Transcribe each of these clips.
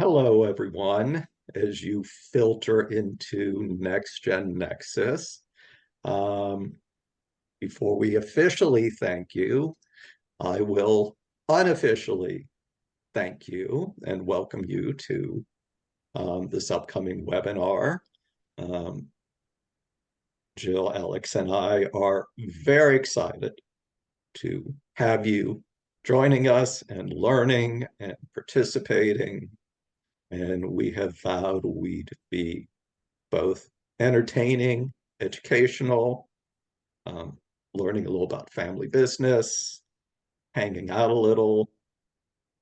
Hello, everyone. As you filter into Next Gen Nexus, um, before we officially thank you, I will unofficially thank you and welcome you to this upcoming webinar. Um, Jill, Alex, and I are very excited to have you joining us and learning and participating. And we have vowed we'd be both entertaining, educational, um, learning a little about family business, hanging out a little,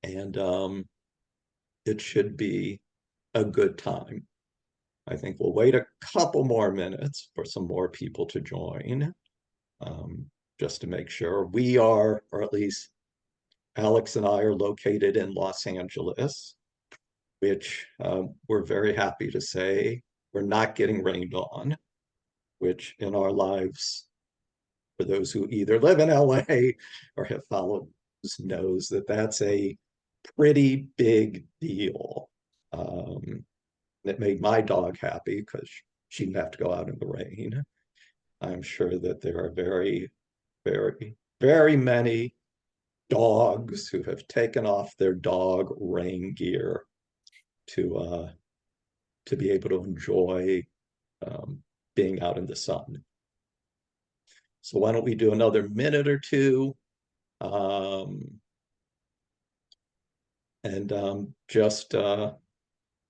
and it should be a good time. I think we'll wait a couple more minutes for some more people to join, um, just to make sure we are, or at least Alex and I are located in Los Angeles, which we're very happy to say we're not getting rained on, which in our lives, for those who either live in LA or have followed knows that that's a pretty big deal. It made my dog happy because she didn't have to go out in the rain. I'm sure that there are very many dogs who have taken off their dog rain gear to be able to enjoy being out in the sun. So why don't we do another minute or two? Just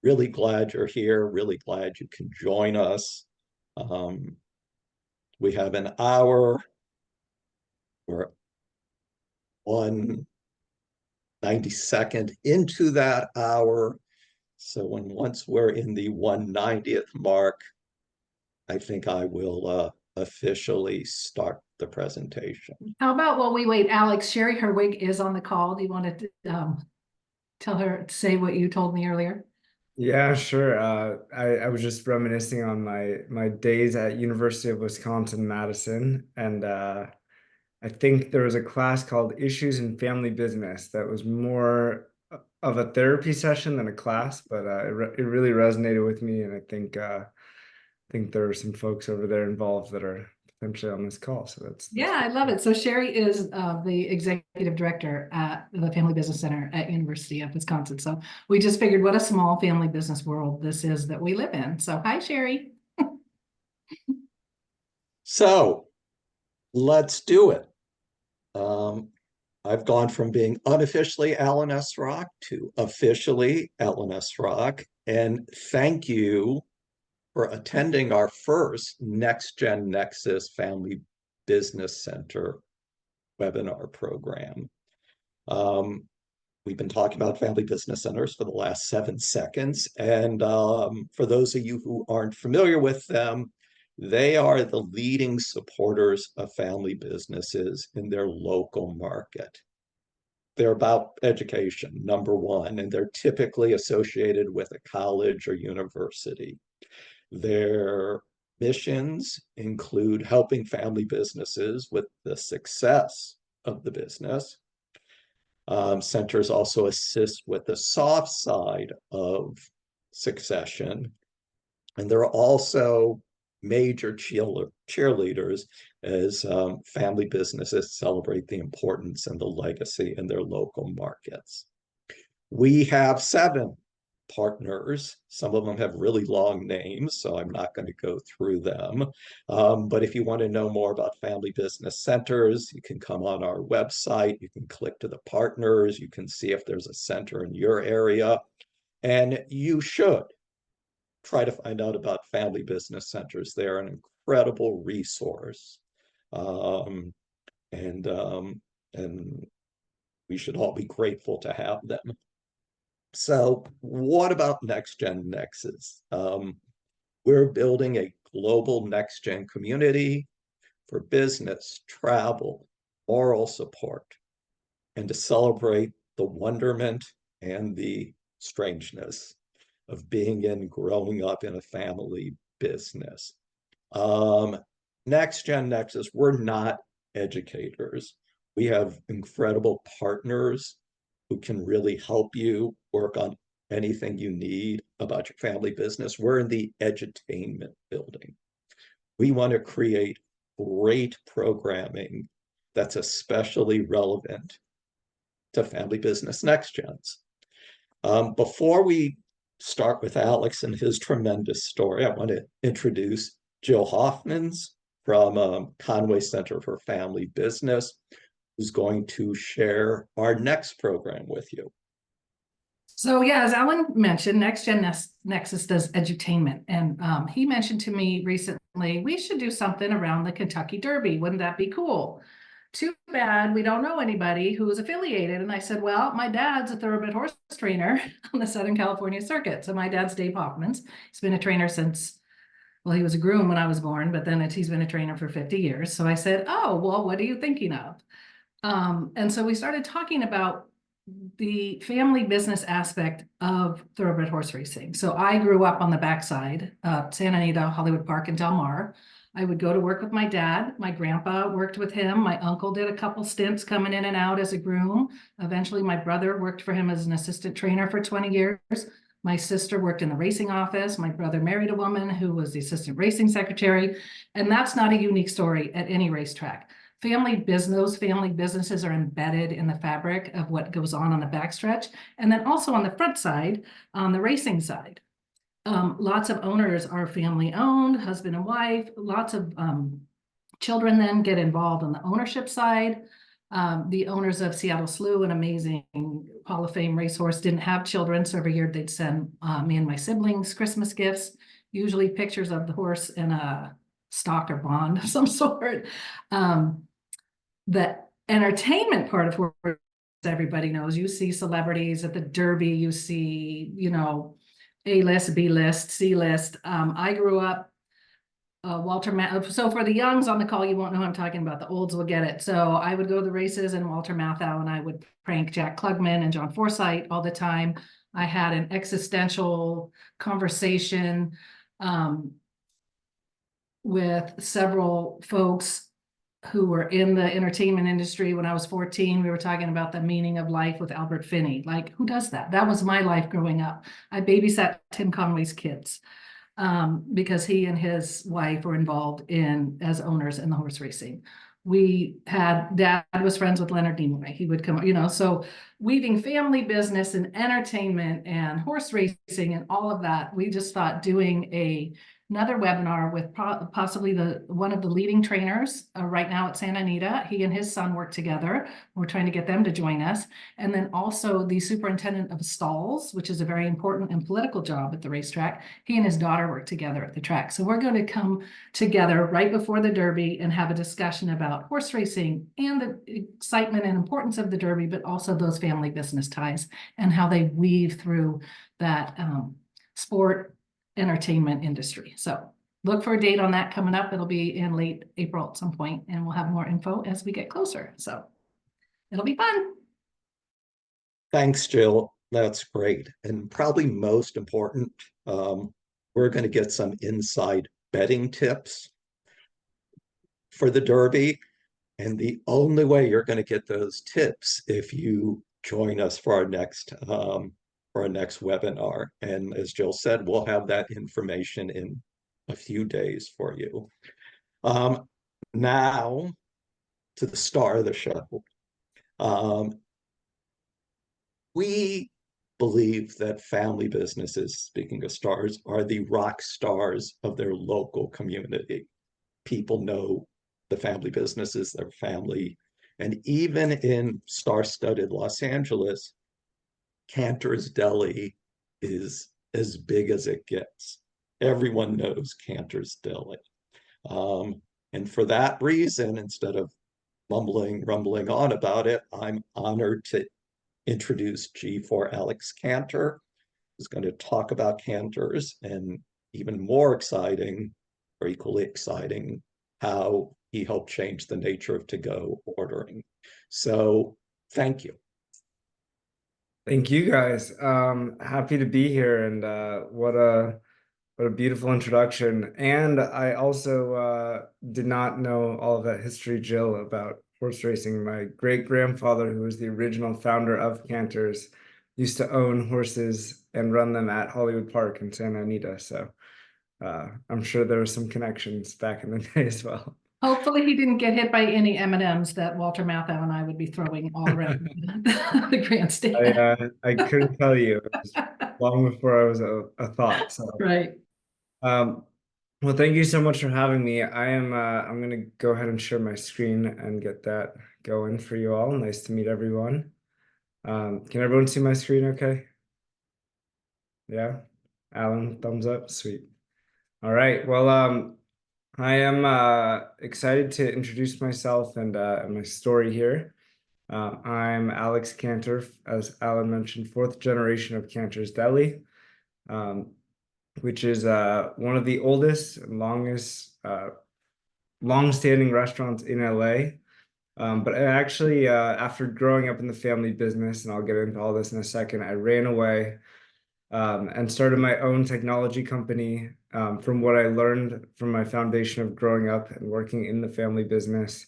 really glad you're here, really glad you can join us. We have an hour. We're 192nd into that hour. So once we're in the 190th mark, I think I will officially start the presentation. How about while we wait, Alex, Sherry Herwig is on the call. Do you want to tell her to say what you told me earlier? Yeah, sure. I was just reminiscing on my days at University of Wisconsin-Madison, and I think there was a class called Issues in Family Business that was more of a therapy session than a class, but it really resonated with me, and I think there are some folks over there involved that are potentially on this call. So that's I love it. So Sherry is the executive director at the Family Business Center at University of Wisconsin. So we just figured what a small family business world this is that we live in. So hi, Sherry. So let's do it. I've gone from being unofficially Alan S. Rock to officially Alan S. Rock. And thank you for attending our first Next Gen Nexus Family Business Center webinar program. We've been talking about family business centers for the last 7 seconds. And for those of you who aren't familiar with them, they are the leading supporters of family businesses in their local market. They're about education, number one, and they're typically associated with a college or university. Their missions include helping family businesses with the success of the business. Centers also assist with the soft side of succession. And they're also major cheerleaders as family businesses celebrate the importance and the legacy in their local markets. We have 7 partners. Some of them have really long names, so I'm not going to go through them. But if you want to know more about family business centers, you can come on our website. You can click to the partners. You can see if there's a center in your area. And you should try to find out about family business centers. They're an incredible resource. And we should all be grateful to have them. So what about Next Gen Nexus? We're building a global next gen community for business, travel, moral support, and to celebrate the wonderment and the strangeness of being and growing up in a family business. Next Gen Nexus, we're not educators. We have incredible partners who can really help you work on anything you need about your family business, we're in the edutainment building. We want to create great programming that's especially relevant to family business next gens. Before we start with Alex and his tremendous story, I want to introduce Jill Hoffmans from Conway Center for Family Business, who's going to share our next program with you. So yeah, as Alan mentioned, Next Gen Nexus does edutainment. And he mentioned to me recently, we should do something around the Kentucky Derby. Wouldn't that be cool? Too bad we don't know anybody who is affiliated. And I said, well, my dad's a thoroughbred horse trainer on the Southern California circuit. So my dad's Dave Hoffmans. He's been a trainer since, well, he was a groom when I was born, but then he's been a trainer for 50 years. So I said, oh, well, what are you thinking of? And so we started talking about the family business aspect of thoroughbred horse racing. So I grew up on the backside, Santa Anita, Hollywood Park, and Del Mar. I would go to work with my dad. My grandpa worked with him. My uncle did a couple stints coming in and out as a groom. Eventually, my brother worked for him as an assistant trainer for 20 years. My sister worked in the racing office. My brother married a woman who was the assistant racing secretary. And that's not a unique story at any racetrack. Those family businesses are embedded in the fabric of what goes on the backstretch. And then also on the front side, on the racing side. Lots of owners are family owned, husband and wife. Lots of children then get involved on the ownership side. The owners of Seattle Slew, an amazing Hall of Fame racehorse, didn't have children. So every year they'd send me and my siblings Christmas gifts, usually pictures of the horse in a stock or bond of some sort. The entertainment part of horse, everybody knows. You see celebrities at the Derby, you see, A-list, B-list, C-list. I grew up, Walter Matthau. So for the youngs on the call, you won't know what I'm talking about. The olds will get it. So I would go to the races and Walter Matthau, and I would prank Jack Klugman and John Forsythe all the time. I had an existential conversation with several folks who were in the entertainment industry. When I was 14, we were talking about the meaning of life with Albert Finney. Like, who does that? That was my life growing up. I babysat Tim Conway's kids because he and his wife were involved as owners in the horse racing. Dad was friends with Leonard Nimoy. He would come, so weaving family business and entertainment and horse racing and all of that. We just thought doing another webinar with possibly one of the leading trainers right now at Santa Anita. He and his son work together. We're trying to get them to join us. And then also the superintendent of stalls, which is a very important and political job at the racetrack. He and his daughter work together at the track. So we're going to come together right before the Derby and have a discussion about horse racing and the excitement and importance of the Derby, but also those family business ties and how they weave through that sport entertainment industry. So look for a date on that coming up. It'll be in late April at some point, and we'll have more info as we get closer. So it'll be fun. Thanks, Jill. That's great. And probably most important, we're going to get some inside betting tips for the Derby. And the only way you're going to get those tips if you join us for our next webinar. And as Jill said, we'll have that information in a few days for you. Now to the star of the show. We believe that family businesses, speaking of stars, are the rock stars of their local community. People know the family businesses, their family. And even in star-studded Los Angeles, Canter's Deli is as big as it gets. Everyone knows Canter's Deli. And for that reason, instead of rumbling on about it, I'm honored to introduce G4 Alex Canter, who's going to talk about Canter's, and even more exciting, or equally exciting, how he helped change the nature of to-go ordering. So thank you. Thank you guys. Happy to be here, and what a beautiful introduction. And I also did not know all of that history, Jill, about horse racing. My great grandfather, who was the original founder of Canter's, used to own horses and run them at Hollywood Park in Santa Anita. So I'm sure there were some connections back in the day as well. Hopefully he didn't get hit by any M&Ms that Walter Matthau and I would be throwing all around the grandstand. I couldn't tell you. It was long before I was a thought. So Right. well, thank you so much for having me. I'm gonna go ahead and share my screen and get that going for you all. Nice to meet everyone. Can everyone see my screen okay? Yeah? Alan, thumbs up. Sweet. All right. Well, I am excited to introduce myself and my story here. I'm Alex Canter, as Alan mentioned, fourth generation of Canter's Deli, which is one of the oldest and longest long-standing restaurants in LA. But I actually, after growing up in the family business, and I'll get into all this in a second, I ran away and started my own technology company from what I learned from my foundation of growing up and working in the family business.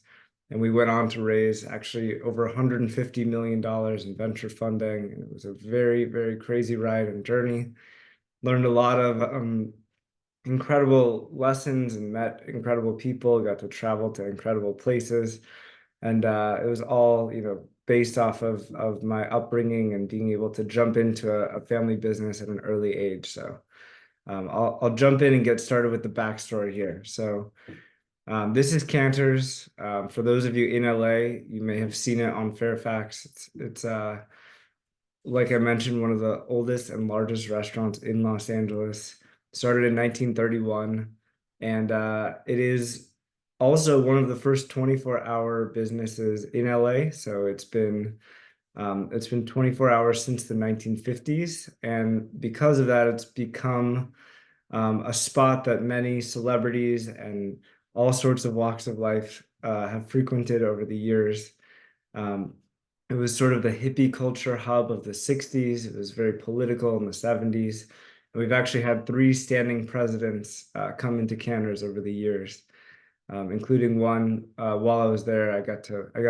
And we went on to raise actually over $150 million in venture funding. And it was a very, very crazy ride and journey. Learned a lot of incredible lessons and met incredible people, got to travel to incredible places. And it was all, based off of my upbringing and being able to jump into a family business at an early age. So I'll jump in and get started with the backstory here. So this is Canter's. For those of you in LA, you may have seen it on Fairfax. It's like I mentioned, one of the oldest and largest restaurants in Los Angeles. Started in 1931, and it is also one of the first 24-hour businesses in LA. So it's been 24 hours since the 1950s, and because of that, it's become a spot that many celebrities and all sorts of walks of life have frequented over the years. It was sort of the hippie culture hub of the 60s. It was very political in the 70s. And we've actually had 3 standing presidents come into Canter's over the years, including one while I was there. I got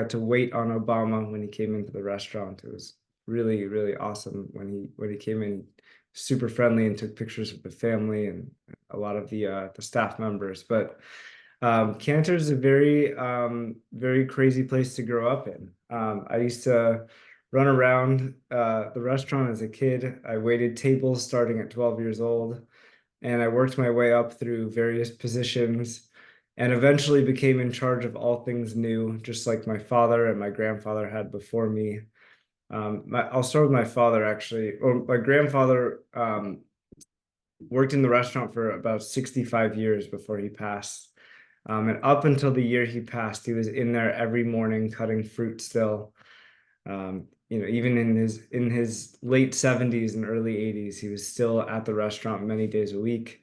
to wait on Obama when he came into the restaurant. It was really, really awesome when he came in, super friendly, and took pictures with the family and a lot of the staff members. But Canter's a very, very crazy place to grow up in. I used to run around the restaurant as a kid. I waited tables starting at 12 years old, and I worked my way up through various positions and eventually became in charge of all things new, just like my father and my grandfather had before me. I'll start with my father, actually. My grandfather worked in the restaurant for about 65 years before he passed. And up until the year he passed, he was in there every morning cutting fruit still. Even in his late 70s and early 80s, he was still at the restaurant many days a week.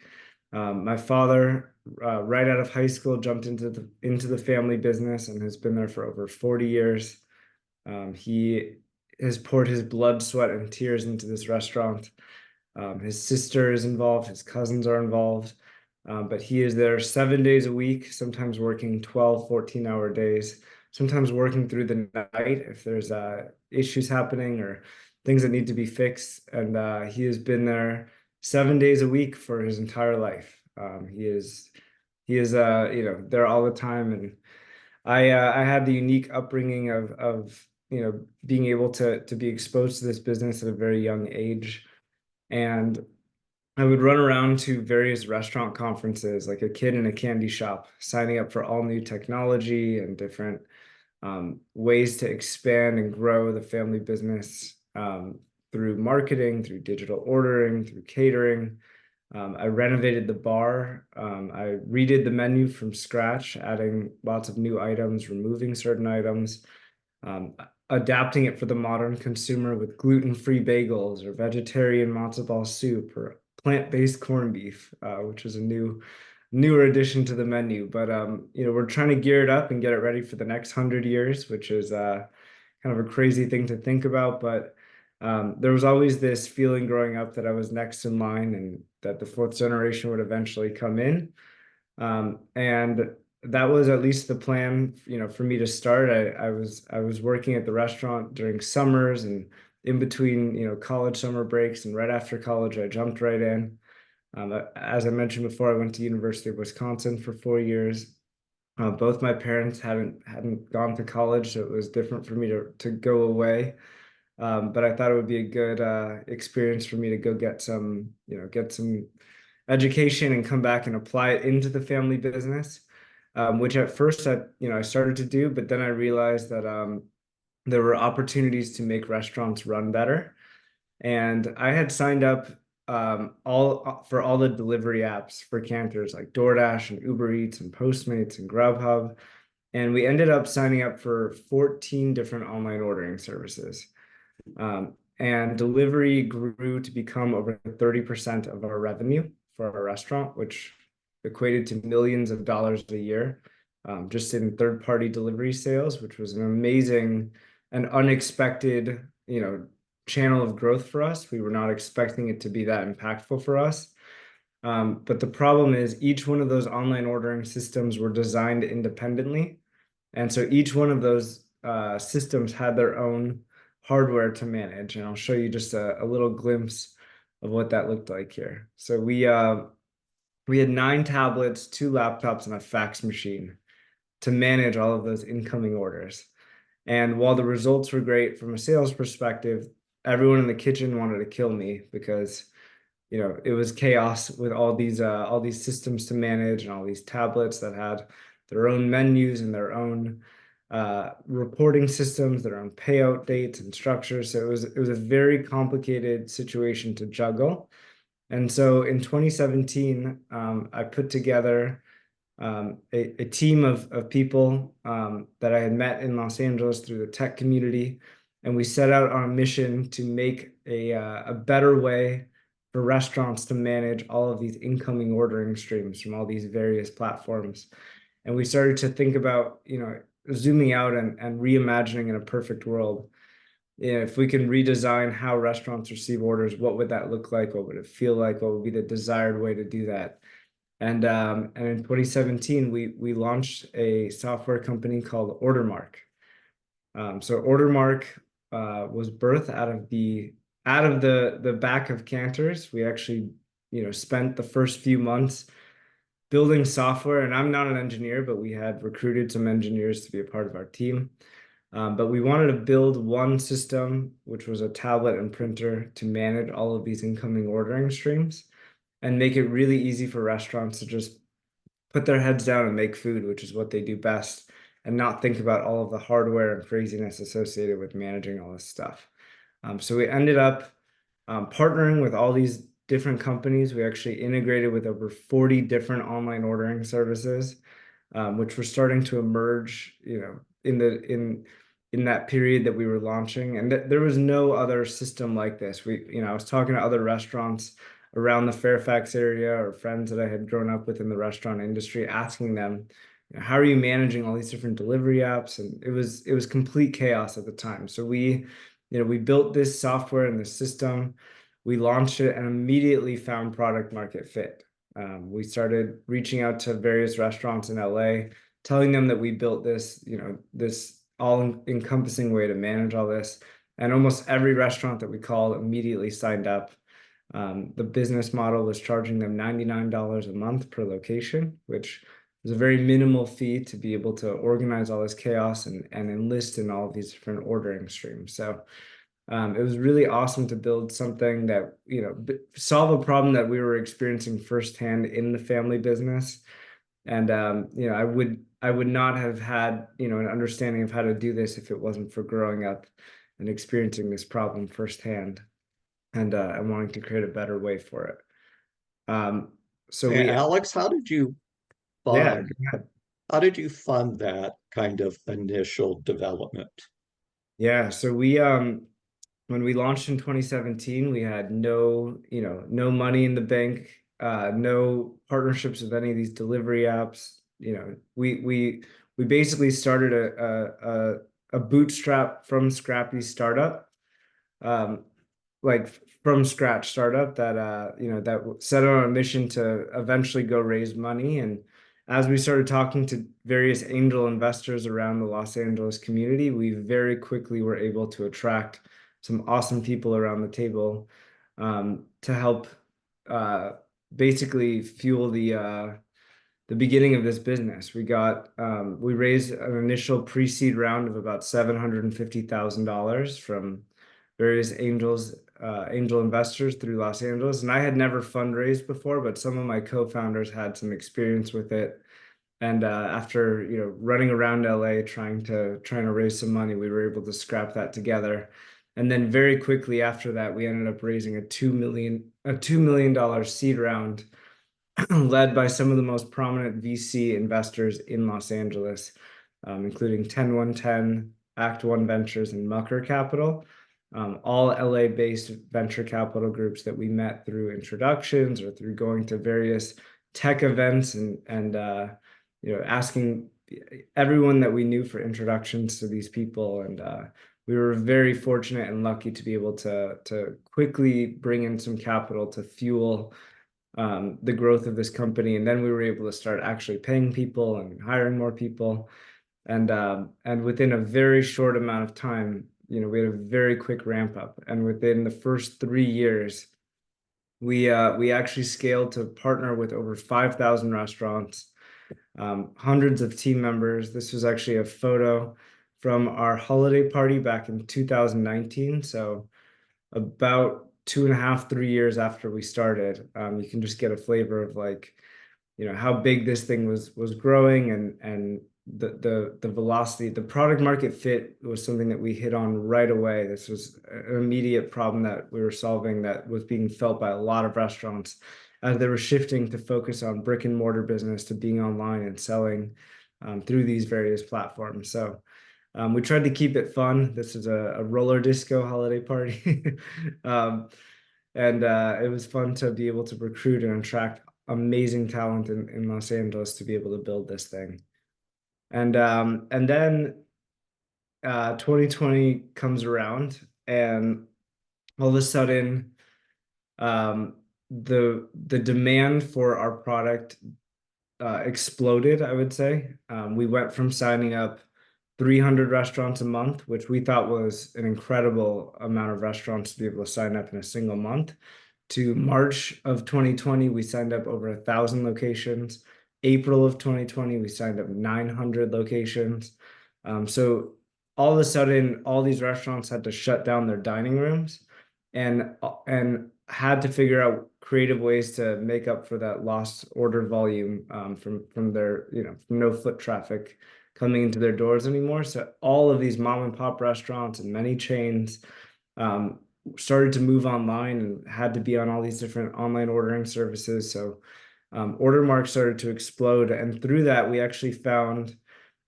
My father, right out of high school, jumped into the family business and has been there for over 40 years. He has poured his blood, sweat, and tears into this restaurant. His sister is involved, his cousins are involved. But he is there 7 days a week, sometimes working 12, 14-hour days, sometimes working through the night if there's issues happening or things that need to be fixed. And he has been there 7 days a week for his entire life. He is there all the time. And I had the unique upbringing of being able to be exposed to this business at a very young age. And I would run around to various restaurant conferences like a kid in a candy shop, signing up for all new technology and different ways to expand and grow the family business through marketing, through digital ordering, through catering. I renovated the bar. I redid the menu from scratch, adding lots of new items, removing certain items, adapting it for the modern consumer with gluten-free bagels or vegetarian matzo ball soup or plant-based corned beef, which is a newer addition to the menu. But we're trying to gear it up and get it ready for the next 100 years, which is kind of a crazy thing to think about. But there was always this feeling growing up that I was next in line and that the fourth generation would eventually come in. And that was at least the plan, for me to start. I was working at the restaurant during summers and in between, college summer breaks and right after college, I jumped right in. As I mentioned before, I went to University of Wisconsin for 4 years. Both my parents hadn't gone to college, so it was different for me to go away. But I thought it would be a good experience for me to go get some education and come back and apply it into the family business, which at first I started to do, but then I realized that there were opportunities to make restaurants run better. And I had signed up for all the delivery apps for Canters like DoorDash and UberEATS and Postmates and GrubHub. And we ended up signing up for 14 different online ordering services. And delivery grew to become over 30% of our revenue for our restaurant, which equated to millions of dollars a year, just in third-party delivery sales, which was an amazing and unexpected, channel of growth for us. We were not expecting it to be that impactful for us. But the problem is each one of those online ordering systems were designed independently. And so each one of those systems had their own hardware to manage. And I'll show you just a little glimpse of what that looked like here. So we had 9 tablets, 2 laptops, and a fax machine to manage all of those incoming orders. And while the results were great from a sales perspective, everyone in the kitchen wanted to kill me because, it was chaos with all these systems to manage and all these tablets that had their own menus and their own reporting systems, their own payout dates and structures. So it was a very complicated situation to juggle. And so in 2017, I put together a team of people that I had met in Los Angeles through the tech community. And we set out on a mission to make a better way for restaurants to manage all of these incoming ordering streams from all these various platforms. And we started to think about, zooming out and reimagining in a perfect world. If we can redesign how restaurants receive orders, what would that look like? What would it feel like? What would be the desired way to do that? And in 2017, we launched a software company called Ordermark. So Ordermark was birthed out of the back of Canter's. We actually, spent the first few months building software, and I'm not an engineer, but we had recruited some engineers to be a part of our team. But we wanted to build one system, which was a tablet and printer to manage all of these incoming ordering streams and make it really easy for restaurants to just put their heads down and make food, which is what they do best, and not think about all of the hardware and craziness associated with managing all this stuff. So we ended up partnering with all these different companies. We actually integrated with over 40 different online ordering services, which were starting to emerge, in that period that we were launching. And there was no other system like this. I was talking to other restaurants around the Fairfax area or friends that I had grown up with in the restaurant industry, asking them, how are you managing all these different delivery apps? And it was complete chaos at the time. So we built this software and this system. We launched it and immediately found product market fit. We started reaching out to various restaurants in LA, telling them that we built this, this all-encompassing way to manage all this. And almost every restaurant that we called immediately signed up. The business model was charging them $99 a month per location, which was a very minimal fee to be able to organize all this chaos and enlist in all of these different ordering streams. So it was really awesome to build something that, solve a problem that we were experiencing firsthand in the family business. And, I would not have had, an understanding of how to do this if it wasn't for growing up and experiencing this problem firsthand and wanting to create a better way for it. Hey, Alex, how did you yeah, fund that kind of initial development? yeah. So when we launched in 2017, we had no money in the bank, no partnerships with any of these delivery apps. We basically started a bootstrap from scrappy startup, like from scratch startup that that set on a mission to eventually go raise money. And as we started talking to various angel investors around the Los Angeles community, we very quickly were able to attract some awesome people around the table to help basically fuel the beginning of this business. We raised an initial pre-seed round of about $750,000 from various angel investors through Los Angeles. And I had never fundraised before, but some of my co-founders had some experience with it. And after running around LA trying to raise some money, we were able to scrap that together. And then very quickly after that, we ended up raising a $2 million seed round led by some of the most prominent VC investors in Los Angeles, including 10110, Act One Ventures, and Mucker Capital, all LA-based venture capital groups that we met through introductions or through going to various tech events and asking everyone that we knew for introductions to these people. And we were very fortunate and lucky to be able to quickly bring in some capital to fuel the growth of this company. And then we were able to start actually paying people and hiring more people. And within a very short amount of time, we had a very quick ramp up. And within the first 3 years, we actually scaled to partner with over 5,000 restaurants, hundreds of team members. This was actually a photo from our holiday party back in 2019. So about 2.5, 3 years after we started, you can just get a flavor of how big this thing was growing and the velocity. The product market fit was something that we hit on right away. This was an immediate problem that we were solving that was being felt by a lot of restaurants as they were shifting to focus on brick and mortar business to being online and selling through these various platforms. So we tried to keep it fun. This is a roller disco holiday party. And it was fun to be able to recruit and attract amazing talent in Los Angeles to be able to build this thing. And then 2020 comes around, and all of a sudden, the demand for our product exploded, I would say. We went from signing up 300 restaurants a month, which we thought was an incredible amount of restaurants to be able to sign up in a single month, to March of 2020, we signed up over 1,000 locations. April of 2020, we signed up 900 locations. So all of a sudden, all these restaurants had to shut down their dining rooms and had to figure out creative ways to make up for that lost order volume from their, from no foot traffic coming into their doors anymore. So all of these mom and pop restaurants and many chains started to move online and had to be on all these different online ordering services. So Ordermark started to explode. And through that, we actually found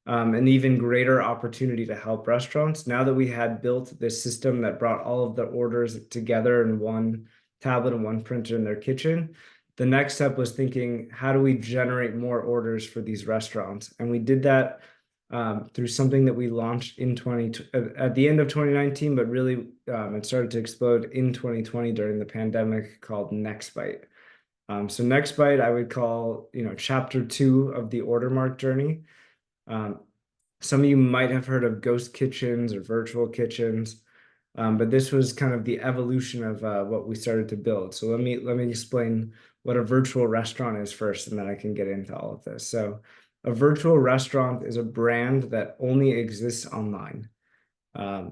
an even greater opportunity to help restaurants. Now that we had built this system that brought all of the orders together in one tablet and one printer in their kitchen, the next step was thinking, how do we generate more orders for these restaurants? And we did that through something that we launched at the end of 2019, but really it started to explode in 2020 during the pandemic, called NextBite. So NextBite, I would call, chapter 2 of the Ordermark journey. Some of you might have heard of ghost kitchens or virtual kitchens, but this was kind of the evolution of what we started to build. So let me explain what a virtual restaurant is first, and then I can get into all of this. So a virtual restaurant is a brand that only exists online.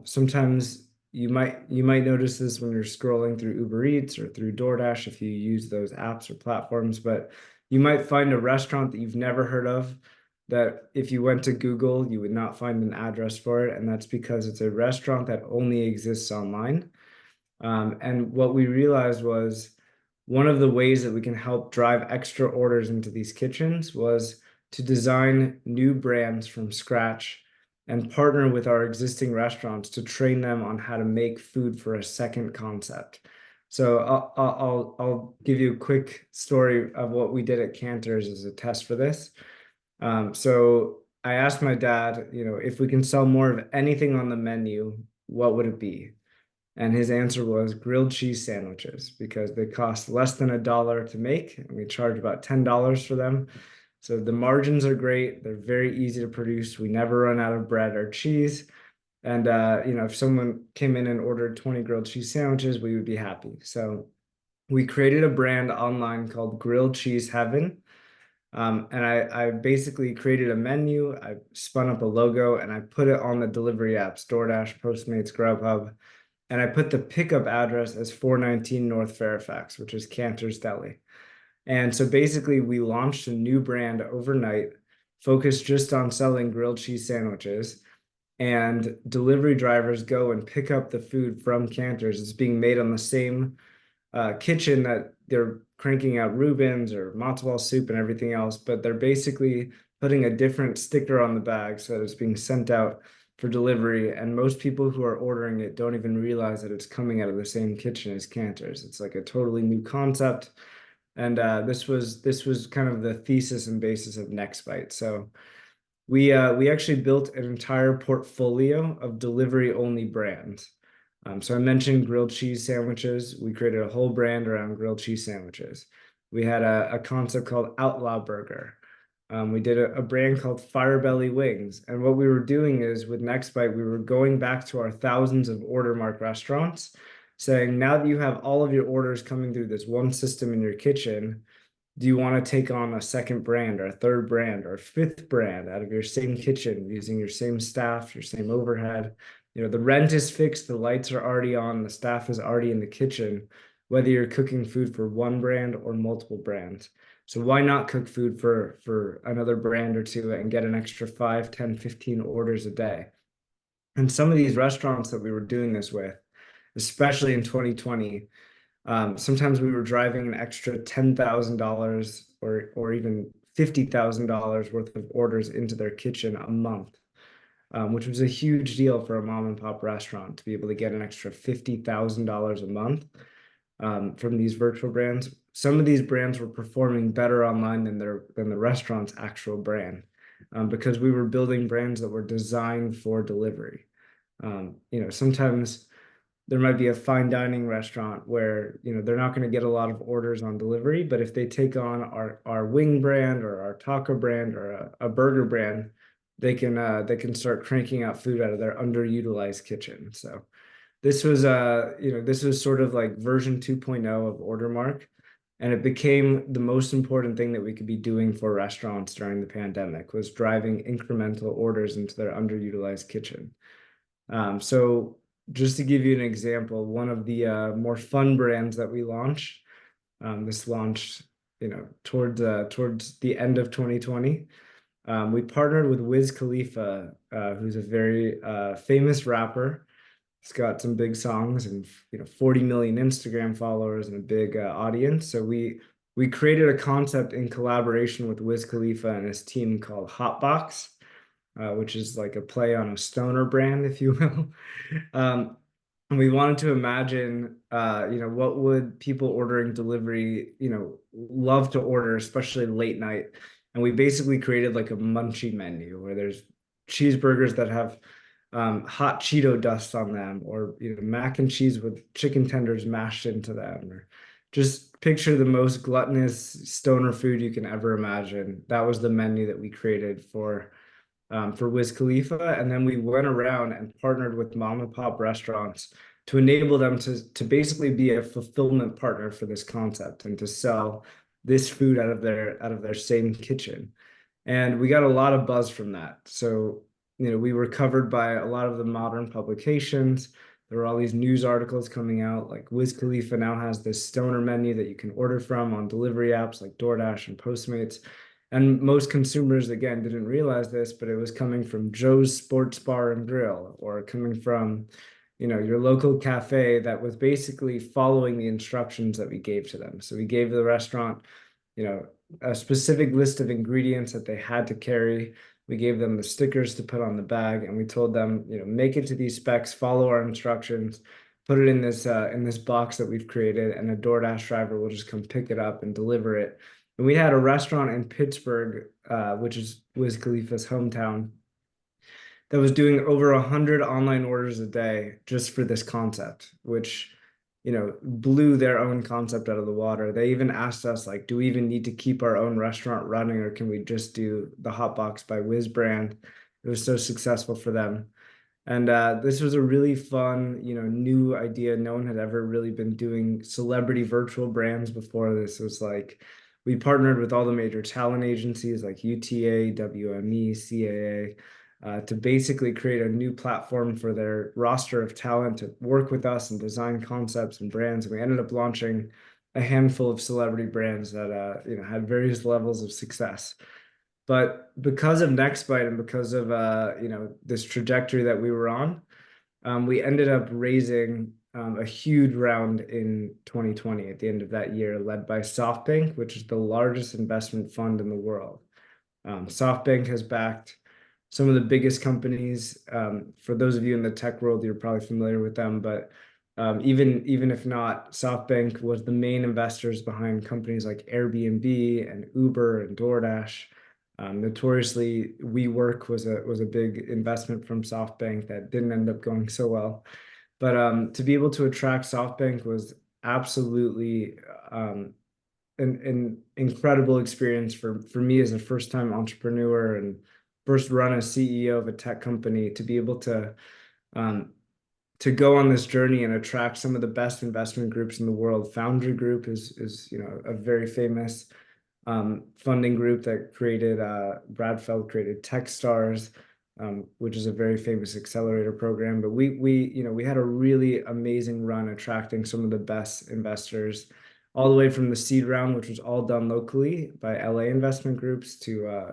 Sometimes you might notice this when you're scrolling through UberEATS or through DoorDash if you use those apps or platforms, but you might find a restaurant that you've never heard of that if you went to Google, you would not find an address for it. And that's because it's a restaurant that only exists online. And what we realized was one of the ways that we can help drive extra orders into these kitchens was to design new brands from scratch and partner with our existing restaurants to train them on how to make food for a second concept. So I'll give you a quick story of what we did at Canter's as a test for this. So I asked my dad, if we can sell more of anything on the menu, what would it be? And his answer was grilled cheese sandwiches, because they cost less than $1 to make, and we charge about $10 for them. So the margins are great. They're very easy to produce. We never run out of bread or cheese. And if someone came in and ordered 20 grilled cheese sandwiches, we would be happy. So we created a brand online called Grilled Cheese Heaven. And I basically created a menu, I spun up a logo, and I put it on the delivery apps, DoorDash, Postmates, GrubHub. And I put the pickup address as 419 North Fairfax, which is Canter's Deli. And so basically, we launched a new brand overnight, focused just on selling grilled cheese sandwiches. And delivery drivers go and pick up the food from Canter's. It's being made on the same kitchen that they're cranking out Reubens or matzo ball soup and everything else, but they're basically putting a different sticker on the bag so that it's being sent out for delivery. And most people who are ordering it don't even realize that it's coming out of the same kitchen as Canter's. It's like a totally new concept. And this was kind of the thesis and basis of NextBite. So we actually built an entire portfolio of delivery only brands. So I mentioned grilled cheese sandwiches. We created a whole brand around grilled cheese sandwiches. We had a concept called Outlaw Burger. We did a brand called Firebelly Wings. And what we were doing is with NextBite, we were going back to our thousands of Ordermark restaurants, saying, now that you have all of your orders coming through this one system in your kitchen, do you want to take on a second brand or a third brand or a fifth brand out of your same kitchen using your same staff, your same overhead? The rent is fixed, the lights are already on, the staff is already in the kitchen, whether you're cooking food for one brand or multiple brands. So why not cook food for another brand or two and get an extra 5, 10, 15 orders a day? And some of these restaurants that we were doing this with, especially in 2020, sometimes we were driving an extra $10,000 or even $50,000 worth of orders into their kitchen a month, which was a huge deal for a mom and pop restaurant to be able to get an extra $50,000 a month from these virtual brands. Some of these brands were performing better online than the restaurant's actual brand, because we were building brands that were designed for delivery. Sometimes there might be a fine dining restaurant where they're not going to get a lot of orders on delivery, but if they take on our wing brand or our taco brand or a burger brand, they can start cranking out food out of their underutilized kitchen. So this was sort of like version 2.0 of Ordermark, and it became the most important thing that we could be doing for restaurants during the pandemic, was driving incremental orders into their underutilized kitchen. So just to give you an example, one of the more fun brands that we launched, this launched, towards the end of 2020. We partnered with Wiz Khalifa, who's a very famous rapper. He's got some big songs and 40 million Instagram followers and a big audience. So we created a concept in collaboration with Wiz Khalifa and his team called Hotbox, which is like a play on a stoner brand, if you will. And we wanted to imagine, what would people ordering delivery, love to order, especially late night. And we basically created like a munchie menu where there's cheeseburgers that have hot Cheeto dust on them, or mac and cheese with chicken tenders mashed into them, or just picture the most gluttonous stoner food you can ever imagine. That was the menu that we created for Wiz Khalifa. And then we went around and partnered with mom and pop restaurants to enable them to basically be a fulfillment partner for this concept and to sell this food out of their same kitchen. And we got a lot of buzz from that. So, we were covered by a lot of the modern publications. There were all these news articles coming out, like Wiz Khalifa now has this stoner menu that you can order from on delivery apps like DoorDash and Postmates. And most consumers, again, didn't realize this, but it was coming from Joe's Sports Bar and Grill, or coming from, your local cafe that was basically following the instructions that we gave to them. So we gave the restaurant, a specific list of ingredients that they had to carry. We gave them the stickers to put on the bag, and we told them, make it to these specs, follow our instructions, put it in this box that we've created, and a DoorDash driver will just come pick it up and deliver it. And we had a restaurant in Pittsburgh, which is Wiz Khalifa's hometown, that was doing over 100 online orders a day just for this concept, which, blew their own concept out of the water. They even asked us, like, do we even need to keep our own restaurant running, or can we just do the Hotbox by Wiz brand? It was so successful for them. And this was a really fun, new idea. No one had ever really been doing celebrity virtual brands before. This was like, we partnered with all the major talent agencies like UTA, WME, CAA, to basically create a new platform for their roster of talent to work with us and design concepts and brands. And we ended up launching a handful of celebrity brands that had various levels of success. But because of Nextbite and because of this trajectory that we were on, we ended up raising a huge round in 2020 at the end of that year, led by SoftBank, which is the largest investment fund in the world. SoftBank has backed some of the biggest companies. For those of you in the tech world, you're probably familiar with them, but even if not, SoftBank was the main investors behind companies like Airbnb and Uber and DoorDash. Notoriously, WeWork was a big investment from SoftBank that didn't end up going so well. But to be able to attract SoftBank was absolutely an incredible experience for me as a first-time entrepreneur and first run as CEO of a tech company, to be able to go on this journey and attract some of the best investment groups in the world. Foundry Group is a very famous funding group that created Brad Feld created Techstars, which is a very famous accelerator program. But we had a really amazing run attracting some of the best investors, all the way from the seed round, which was all done locally by LA investment groups, to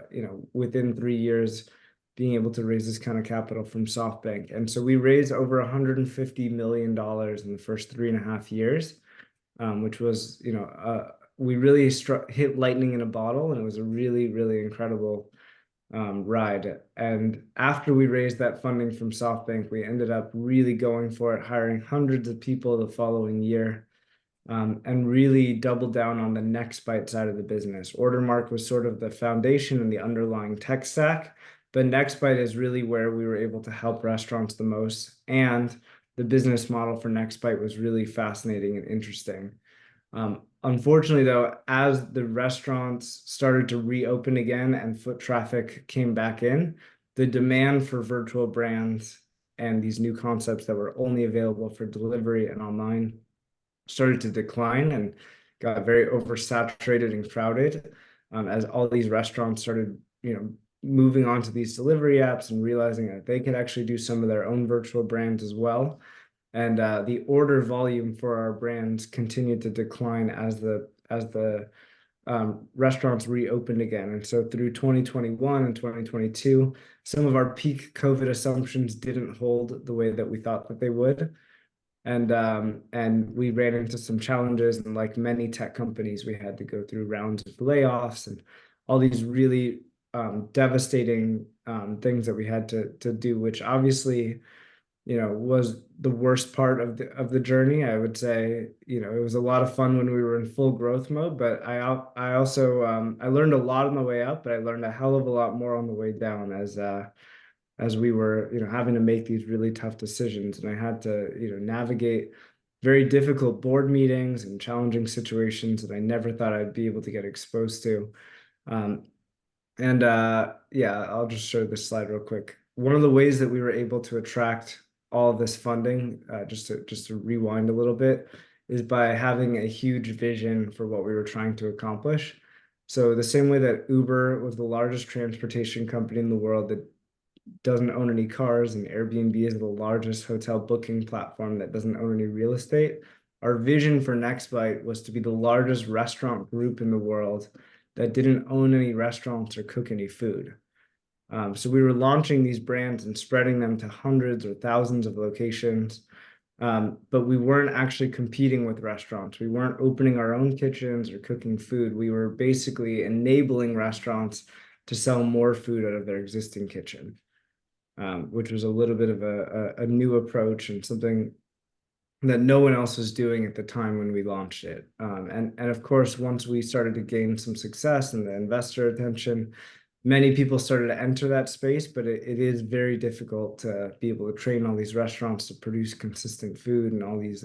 within 3 years being able to raise this kind of capital from SoftBank. And so we raised over $150 million in the first 3.5 years, which was we really hit lightning in a bottle, and it was a really, really incredible ride. And after we raised that funding from SoftBank, we ended up really going for it, hiring hundreds of people the following year, and really doubled down on the Nextbite side of the business. Ordermark was sort of the foundation and the underlying tech stack, but Nextbite is really where we were able to help restaurants the most. And the business model for Nextbite was really fascinating and interesting. Unfortunately, though, as the restaurants started to reopen again and foot traffic came back in, the demand for virtual brands and these new concepts that were only available for delivery and online started to decline and got very oversaturated and crowded, as all these restaurants started, moving on to these delivery apps and realizing that they could actually do some of their own virtual brands as well. And the order volume for our brands continued to decline as the restaurants reopened again. And so through 2021 and 2022, some of our peak COVID assumptions didn't hold the way that we thought that they would. And we ran into some challenges, and like many tech companies, we had to go through rounds of layoffs and all these really devastating things that we had to do, which obviously was the worst part of the journey. I would say, it was a lot of fun when we were in full growth mode, but I also I learned a lot on the way up, but I learned a hell of a lot more on the way down as we were, having to make these really tough decisions. And I had to, navigate very difficult board meetings and challenging situations that I never thought I'd be able to get exposed to. Yeah, I'll just show this slide real quick. One of the ways that we were able to attract all of this funding, just to rewind a little bit, is by having a huge vision for what we were trying to accomplish. So the same way that Uber was the largest transportation company in the world that doesn't own any cars, and Airbnb is the largest hotel booking platform that doesn't own any real estate, our vision for Nextbite was to be the largest restaurant group in the world that didn't own any restaurants or cook any food. So we were launching these brands and spreading them to hundreds or thousands of locations, but we weren't actually competing with restaurants. We weren't opening our own kitchens or cooking food. We were basically enabling restaurants to sell more food out of their existing kitchen, which was a little bit of a new approach and something that no one else was doing at the time when we launched it. And of course, once we started to gain some success and the investor attention, many people started to enter that space, but it is very difficult to be able to train all these restaurants to produce consistent food and all these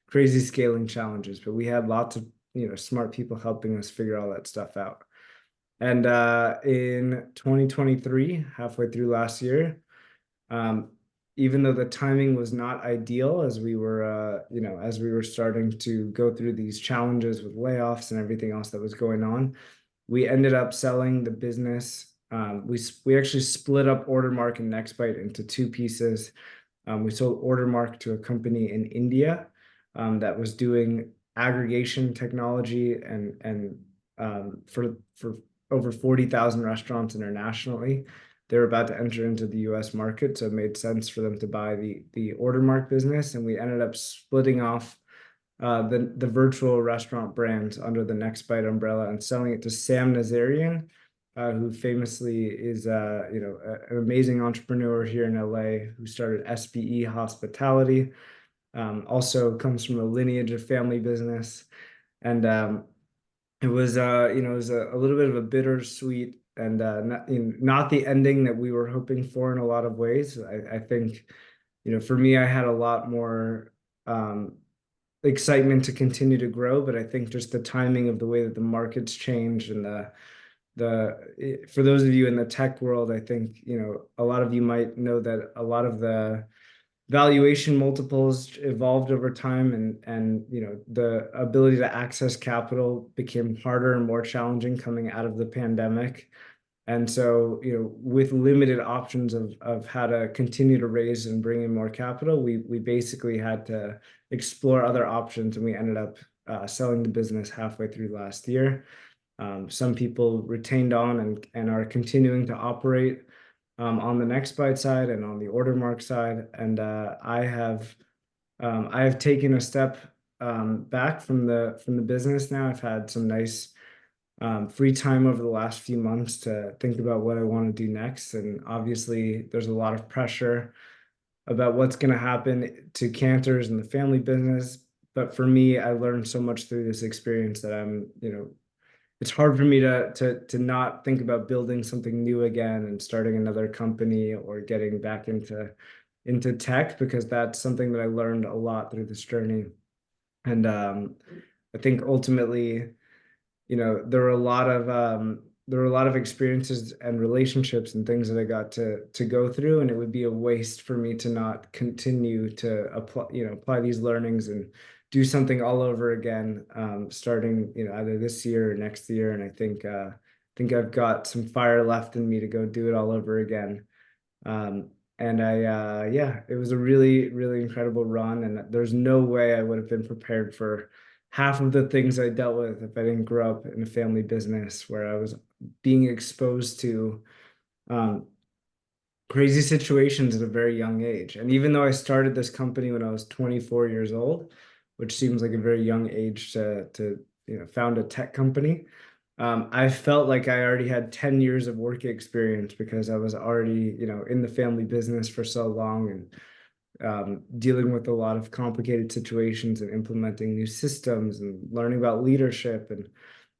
crazy scaling challenges. But we had lots of smart people helping us figure all that stuff out. And in 2023, halfway through last year, even though the timing was not ideal as we were, as we were starting to go through these challenges with layoffs and everything else that was going on, we ended up selling the business. We actually split up Ordermark and Nextbite into two pieces. We sold Ordermark to a company in India that was doing aggregation technology and for over 40,000 restaurants internationally. They were about to enter into the US market, so it made sense for them to buy the Ordermark business, and we ended up splitting off the virtual restaurant brand under the Nextbite umbrella and selling it to Sam Nazarian, who famously is an amazing entrepreneur here in LA who started SBE Hospitality. Also comes from a lineage of family business, and it was it was a little bit of a bittersweet and not the ending that we were hoping for in a lot of ways. I think, for me, I had a lot more excitement to continue to grow, but I think just the timing of the way that the markets changed and for those of you in the tech world, I think, a lot of you might know that a lot of the valuation multiples evolved over time, and the ability to access capital became harder and more challenging coming out of the pandemic. And so, with limited options of how to continue to raise and bring in more capital, we basically had to explore other options, and we ended up selling the business halfway through last year. Some people retained on and are continuing to operate on the Nextbite side and on the Ordermark side, and I have taken a step back from the business now. I've had some nice free time over the last few months to think about what I want to do next. And obviously, there's a lot of pressure about what's going to happen to Canters and the family business. But for me, I learned so much through this experience that it's hard for me to not think about building something new again and starting another company or getting back into tech, because that's something that I learned a lot through this journey. And I think ultimately, there were a lot of experiences and relationships and things that I got to go through, and it would be a waste for me to not continue to apply these learnings and do something all over again, starting either this year or next year. And I think I've got some fire left in me to go do it all over again. And it was a really, really incredible run, and there's no way I would have been prepared for half of the things I dealt with if I didn't grow up in a family business where I was being exposed to crazy situations at a very young age. And even though I started this company when I was 24 years old, which seems like a very young age to found a tech company, I felt like I already had 10 years of work experience because I was already, in the family business for so long, and dealing with a lot of complicated situations and implementing new systems and learning about leadership and,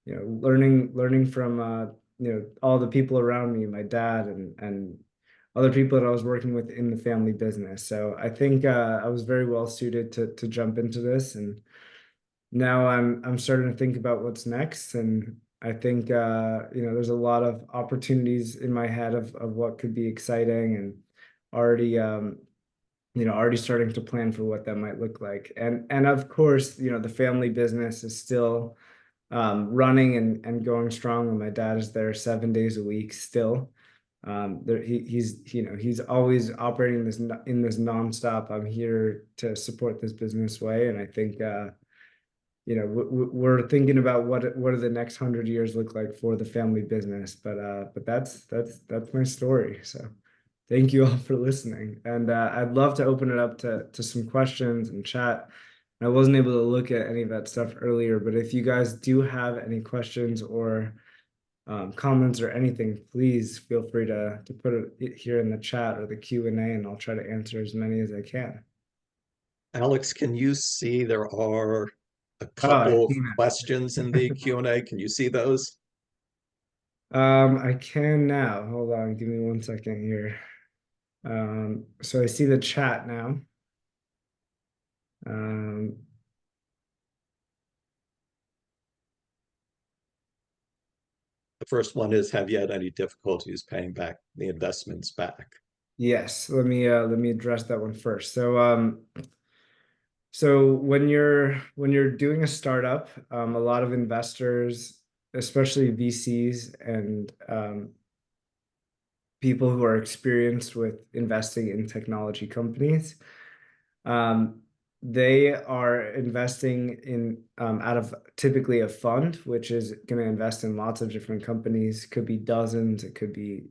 learning from, all the people around me, my dad and other people that I was working with in the family business. So I think I was very well suited to jump into this, and now I'm starting to think about what's next. And I think there's a lot of opportunities in my head of what could be exciting, and already already starting to plan for what that might look like. And of course, the family business is still running and going strong, and my dad is there 7 days a week still. He's always operating in this nonstop, I'm here to support this business way. And I think we're thinking about what do the next 100 years look like for the family business. But that's my story. So thank you all for listening, and I'd love to open it up to some questions and chat. I wasn't able to look at any of that stuff earlier, but if you guys do have any questions or comments or anything, please feel free to put it here in the chat or the Q&A, and I'll try to answer as many as I can. Alex, can you see there are a Oh, I couple of see questions in the Q&A? Can you see those? I can now. Hold on, give me 1 second here. So I see the chat now. The first one is, have you had any difficulties paying back the investments back? Yes, let me address that one first. So when you're doing a startup, a lot of investors, especially VCs and people who are experienced with investing in technology companies, um, they are investing in out of typically a fund, which is going to invest in lots of different companies. Could be dozens, it could be,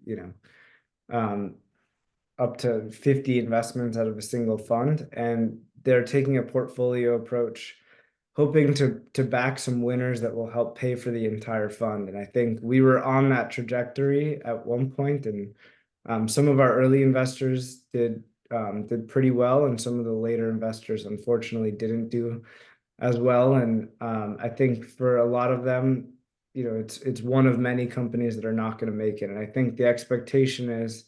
up to 50 investments out of a single fund, and they're taking a portfolio approach, hoping to back some winners that will help pay for the entire fund. And I think we were on that trajectory at one point, and some of our early investors did pretty well, and some of the later investors unfortunately didn't do as well. And I think for a lot of them, it's one of many companies that are not going to make it. And I think the expectation is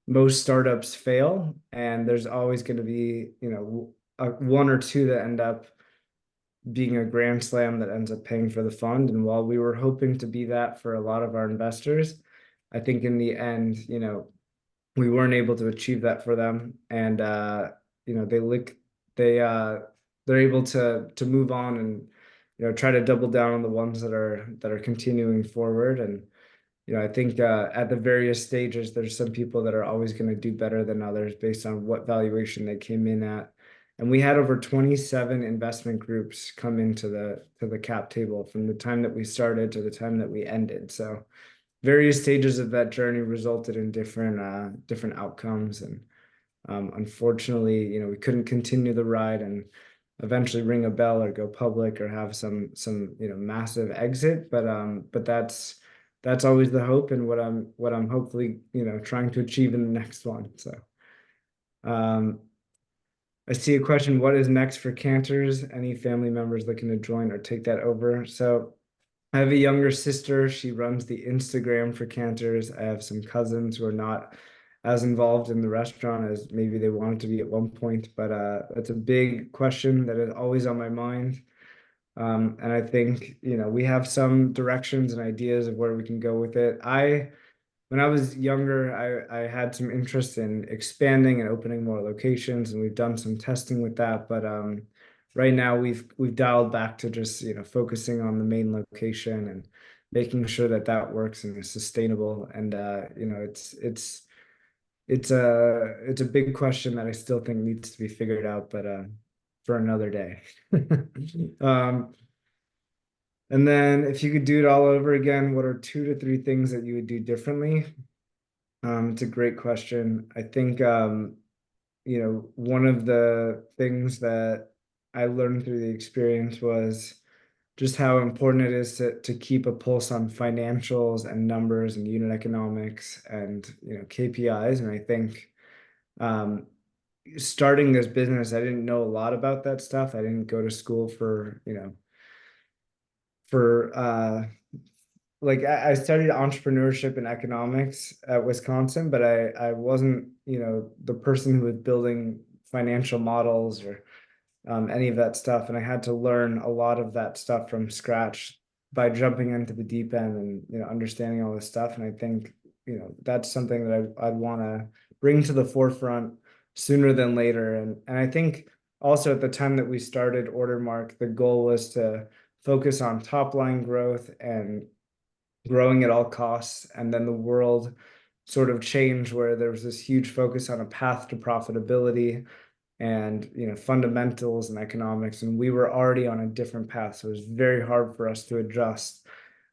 most startups fail, and there's always going to be, one or two that end up being a grand slam that ends up paying for the fund. And while we were hoping to be that for a lot of our investors, I think in the end, we weren't able to achieve that for them. And they they're able to move on and try to double down on the ones that are continuing forward. And I think at the various stages, there's some people that are always going to do better than others based on what valuation they came in at. And we had over 27 investment groups come into the cap table from the time that we started to the time that we ended. So various stages of that journey resulted in different outcomes. And unfortunately, we couldn't continue the ride and eventually ring a bell or go public or have some massive exit. But that's always the hope, and what I'm hopefully trying to achieve in the next one. So I see a question: what is next for Canters? Any family members looking to join or take that over? So I have a younger sister. She runs the Instagram for Canters. I have some cousins who are not as involved in the restaurant as maybe they wanted to be at one point, but that's a big question that is always on my mind. And I think, we have some directions and ideas of where we can go with it. When I was younger, I had some interest in expanding and opening more locations, and we've done some testing with that. But right now we've dialed back to just, focusing on the main location and making sure that that works and is sustainable. And it's a big question that I still think needs to be figured out, but for another day. And then if you could do it all over again, what are 2 to 3 things that you would do differently? It's a great question. I think one of the things that I learned through the experience was just how important it is to keep a pulse on financials and numbers and unit economics and KPIs. And I think starting this business, I didn't know a lot about that stuff. I didn't go to school for like I studied entrepreneurship and economics at Wisconsin, but I wasn't the person who was building financial models or any of that stuff. And I had to learn a lot of that stuff from scratch by jumping into the deep end and understanding all this stuff. And I think that's something that I'd want to bring to the forefront sooner than later. And I think also at the time that we started Ordermark, the goal was to focus on top line growth and growing at all costs. And then the world sort of changed where there was this huge focus on a path to profitability and fundamentals and economics, and we were already on a different path, so it was very hard for us to adjust.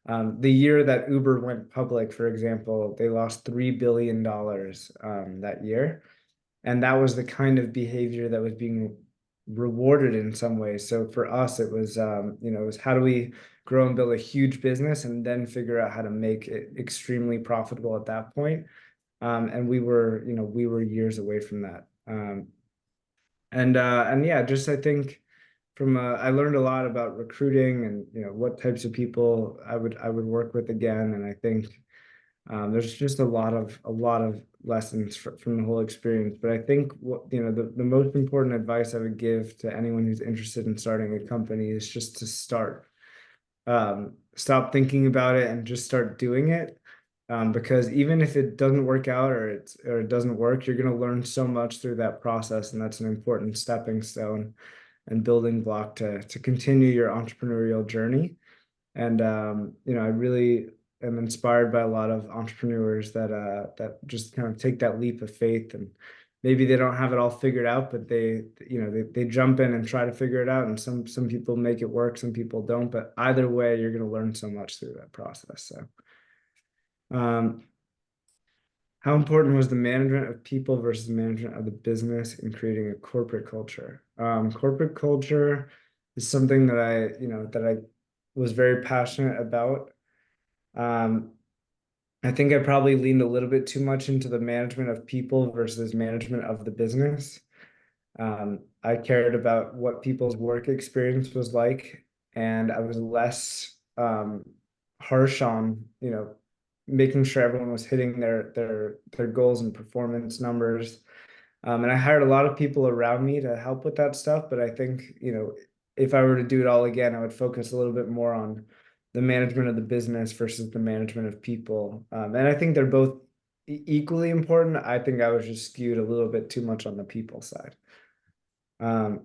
The year that Uber went public, for example, they lost $3 billion that year, and that was the kind of behavior that was being rewarded in some ways. So for us, it was it was how do we grow and build a huge business and then figure out how to make it extremely profitable at that point. And we were years away from that. And yeah, just I think I learned a lot about recruiting and what types of people I would work with again. And I think there's just a lot of lessons from the whole experience. But I think what the most important advice I would give to anyone who's interested in starting a company is just to start. Stop thinking about it and just start doing it. because even if it doesn't work out or it doesn't work, you're going to learn so much through that process, and that's an important stepping stone and building block to continue your entrepreneurial journey. And I really am inspired by a lot of entrepreneurs that just kind of take that leap of faith, and maybe they don't have it all figured out, but they jump in and try to figure it out. And some people make it work, some people don't. But either way, you're going to learn so much through that process. So, how important was the management of people versus management of the business in creating a corporate culture? Corporate culture is something that I was very passionate about. I think I probably leaned a little bit too much into the management of people versus management of the business. I cared about what people's work experience was like, and I was less harsh on, making sure everyone was hitting their goals and performance numbers. And I hired a lot of people around me to help with that stuff. But I think, if I were to do it all again, I would focus a little bit more on the management of the business versus the management of people. And I think they're both equally important. I think I was just skewed a little bit too much on the people side. And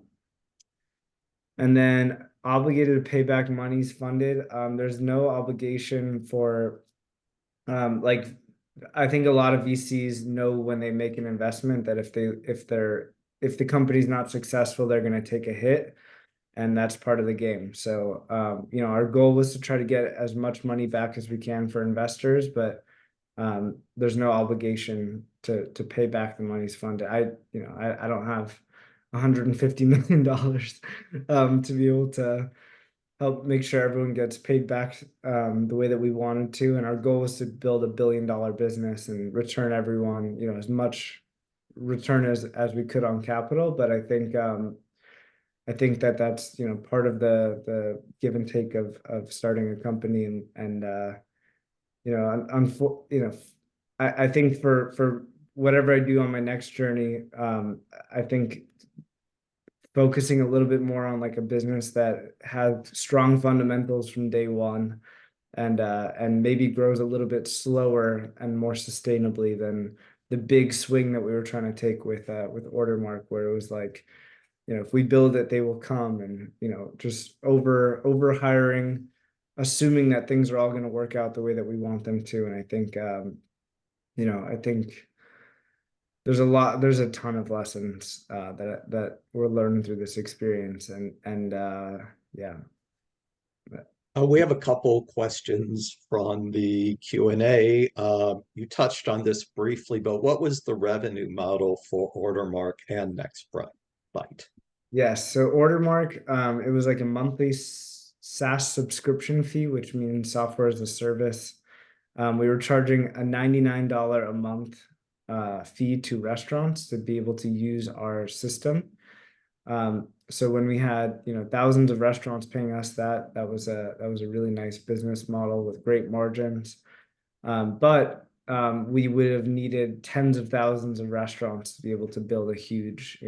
then obligated to pay back monies funded. There's no obligation for, like, I think a lot of VCs know when they make an investment that if the company's not successful, they're going to take a hit, and that's part of the game. So, our goal was to try to get as much money back as we can for investors, but there's no obligation to pay back the monies funded. I don't have $150 million to be able to help make sure everyone gets paid back the way that we wanted to. And our goal was to build $1 billion business and return everyone, as much return as we could on capital. But I think that's part of the give and take of starting a company. And I think for whatever I do on my next journey, I think focusing a little bit more on like a business that had strong fundamentals from day one, and maybe grows a little bit slower and more sustainably than the big swing that we were trying to take with Ordermark, where it was like, if we build it, they will come, and just over hiring, assuming that things are all going to work out the way that we want them to. And I think I think there's a ton of lessons that we're learning through this experience, and yeah. We have a couple questions from the Q&A. You touched on this briefly, but what was the revenue model for Ordermark and NextBite? Yes, so Ordermark, it was like a monthly SaaS subscription fee, which means software as a service. We were charging a $99 a month fee to restaurants to be able to use our system. So when we had thousands of restaurants paying us that was a really nice business model with great margins. But we would have needed tens of thousands of restaurants to be able to build a huge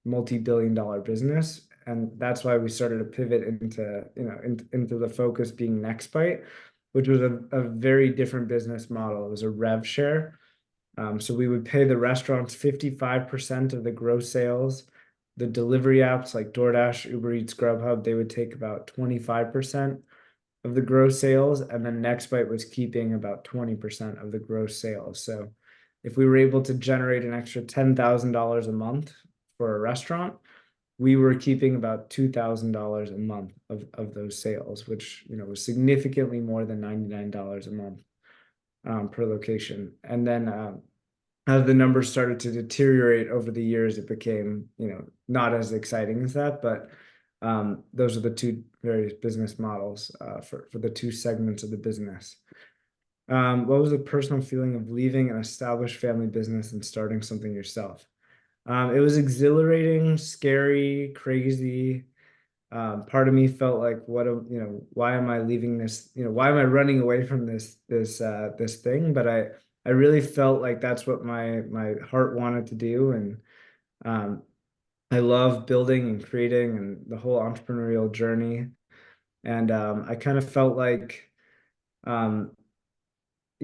multi-billion-dollar business. And that's why we started to pivot into the focus being NextBite, which was a very different business model. It was a rev share. So we would pay the restaurants 55% of the gross sales. The delivery apps like DoorDash, UberEATS, GrubHub, they would take about 25% of the gross sales, and then NextBite was keeping about 20% of the gross sales. So if we were able to generate an extra $10,000 a month for a restaurant, we were keeping about $2,000 a month of those sales, which was significantly more than $99 a month per location. And then as the numbers started to deteriorate over the years, it became not as exciting as that. But those are the two various business models for the two segments of the business. What was the personal feeling of leaving an established family business and starting something yourself? It was exhilarating, scary, crazy. Part of me felt like, why am I leaving this? Why am I running away from this thing? But I really felt like that's what my heart wanted to do. And I love building and creating and the whole entrepreneurial journey. And I kind of felt like,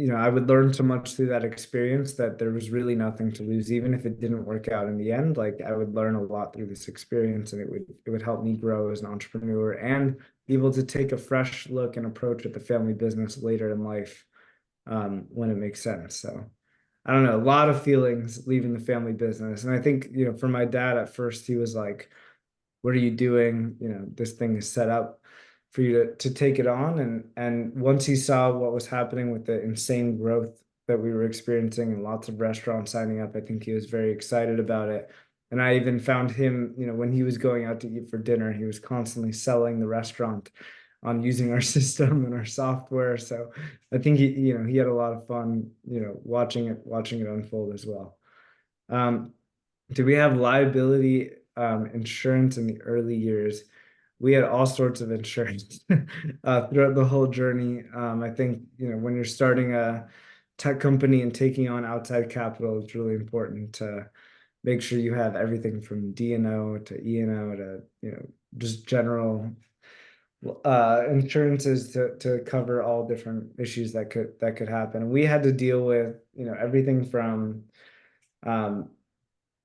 I would learn so much through that experience that there was really nothing to lose, even if it didn't work out in the end. Like I would learn a lot through this experience, and it would help me grow as an entrepreneur and be able to take a fresh look and approach at the family business later in life, when it makes sense. So I don't know, a lot of feelings leaving the family business. And I think, for my dad at first, he was like, what are you doing? This thing is set up for you to take it on. And once he saw what was happening with the insane growth that we were experiencing and lots of restaurants signing up, I think he was very excited about it. And I even found him, when he was going out to eat for dinner, he was constantly selling the restaurant on using our system and our software. So I think he had a lot of fun, watching it unfold as well. Do we have liability insurance in the early years? We had all sorts of insurance throughout the whole journey. I think, when you're starting a tech company and taking on outside capital, it's really important to make sure you have everything from D&O to E&O to, just general insurances to cover all different issues that could happen. And we had to deal with, everything from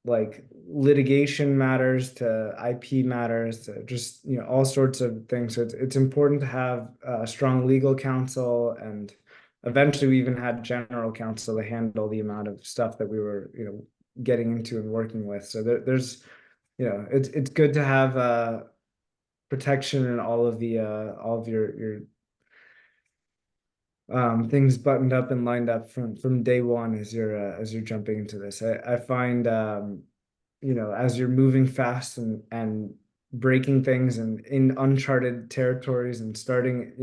like litigation matters to IP matters to just, all sorts of things. So it's important to have a strong legal counsel, and eventually we even had general counsel to handle the amount of stuff that we were, getting into and working with. So there's, it's good to have protection and all of your things buttoned up and lined up from day one as you're jumping into this. I find as you're moving fast and breaking things and in uncharted territories and starting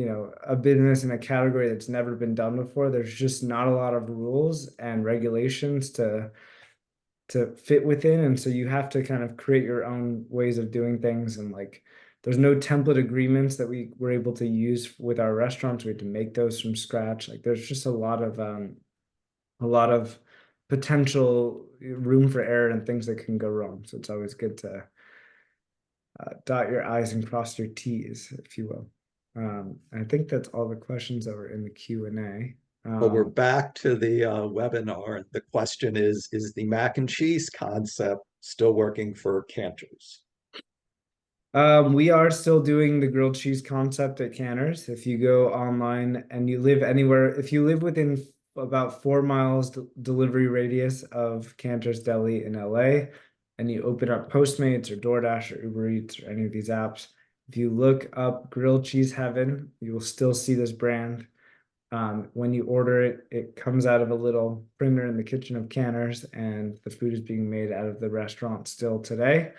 a business in a category that's never been done before, there's just not a lot of rules and regulations to fit within, and so you have to kind of create your own ways of doing things. And like there's no template agreements that we were able to use with our restaurants. We had to make those from scratch. Like there's just a lot of potential room for error and things that can go wrong. So it's always good to dot your I's and cross your T's, if you will. I think that's all the questions that were in the Q&A. But we're back to the webinar. The question is the mac and cheese concept still working for Cantor's? We are still doing the grilled cheese concept at Cantor's. If you go online and you live anywhere, if you live within about 4 miles delivery radius of Cantor's Deli in LA, and you open up Postmates or DoorDash or UberEATS or any of these apps, if you look up Grilled Cheese Heaven, you will still see this brand. When you order it, it comes out of a little printer in the kitchen of Cantor's, and the food is being made out of the restaurant still today.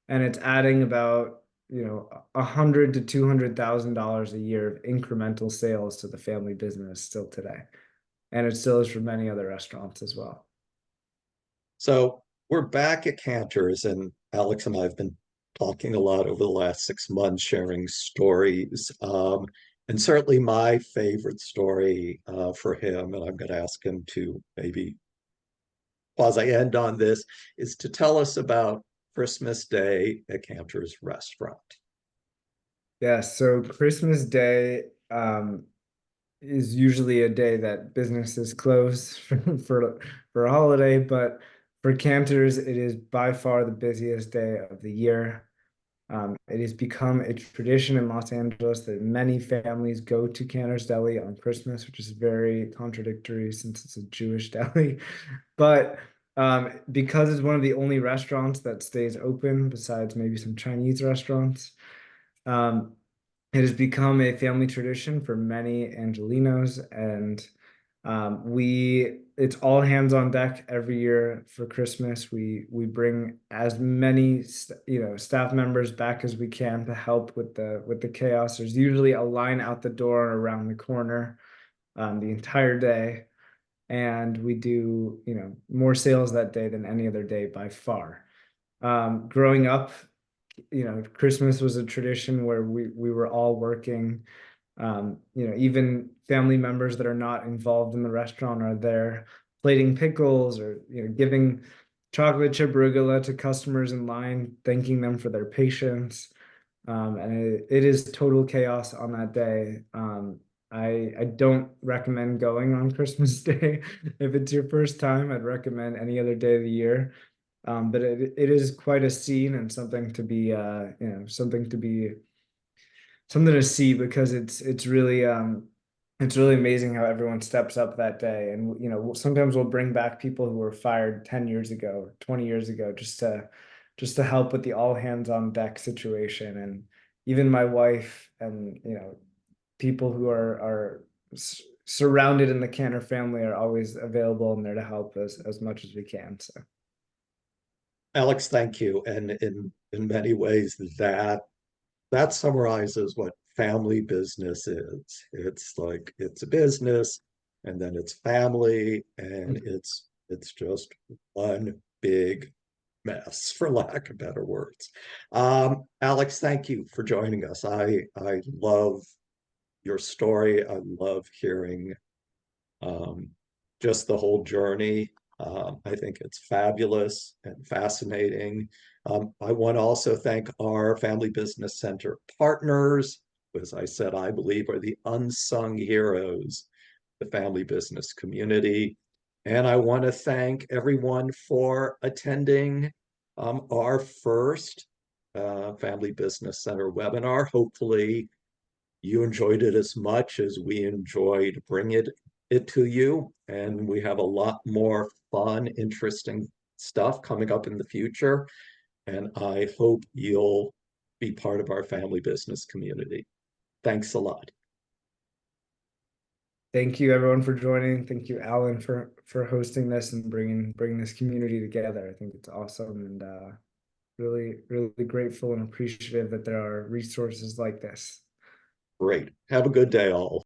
And it's adding about $100,000 to $200,000 a year of incremental sales to the family business still today. And it still is for many other restaurants as well. So we're back at Cantor's, and Alex and I have been talking a lot over the last 6 months, sharing stories. And certainly my favorite story for him, and I'm going to ask him to maybe quasi end on this, is to tell us about Christmas Day at Cantor's restaurant. Yeah, so Christmas Day is usually a day that businesses close for a holiday, but for Cantor's, it is by far the busiest day of the year. It has become a tradition in Los Angeles that many families go to Cantor's Deli on Christmas, which is very contradictory since it's a Jewish deli. But because it's one of the only restaurants that stays open, besides maybe some Chinese restaurants, it has become a family tradition for many Angelenos, and it's all hands on deck every year for Christmas. We bring as many staff members back as we can to help with the chaos. There's usually a line out the door around the corner the entire day, and we do more sales that day than any other day by far. Growing up, Christmas was a tradition where we were all working. Even family members that are not involved in the restaurant are there plating pickles or giving chocolate chip arugula to customers in line, thanking them for their patience. And it is total chaos on that day. I don't recommend going on Christmas Day. If it's your first time, I'd recommend any other day of the year. But it is quite a scene and something to be something to see, because it's really amazing how everyone steps up that day. And sometimes we'll bring back people who were fired 10 years ago, 20 years ago, just to help with the all hands on deck situation. And even my wife and people who are surrounded in the Canter family are always available and there to help as much as we can. So Alex, thank you. And in many ways, that summarizes what family business is. It's like it's a business, and then it's family, and it's just one big mess, for lack of better words. Alex, thank you for joining us. I love your story. I love hearing um, just the whole journey. I think it's fabulous and fascinating. I want to also thank our Family Business Center partners. As I said, I believe are the unsung heroes, the family business community. And I want to thank everyone for attending our first Family Business Center webinar. Hopefully, you enjoyed it as much as we enjoyed bringing it to you. And we have a lot more fun, interesting stuff coming up in the future. And I hope you'll be part of our family business community. Thanks a lot. thank you everyone for joining. Thank you, Alan, for hosting this and bringing this community together. I think it's awesome, and really, really grateful and appreciative that there are resources like this. Great. Have a good day, all.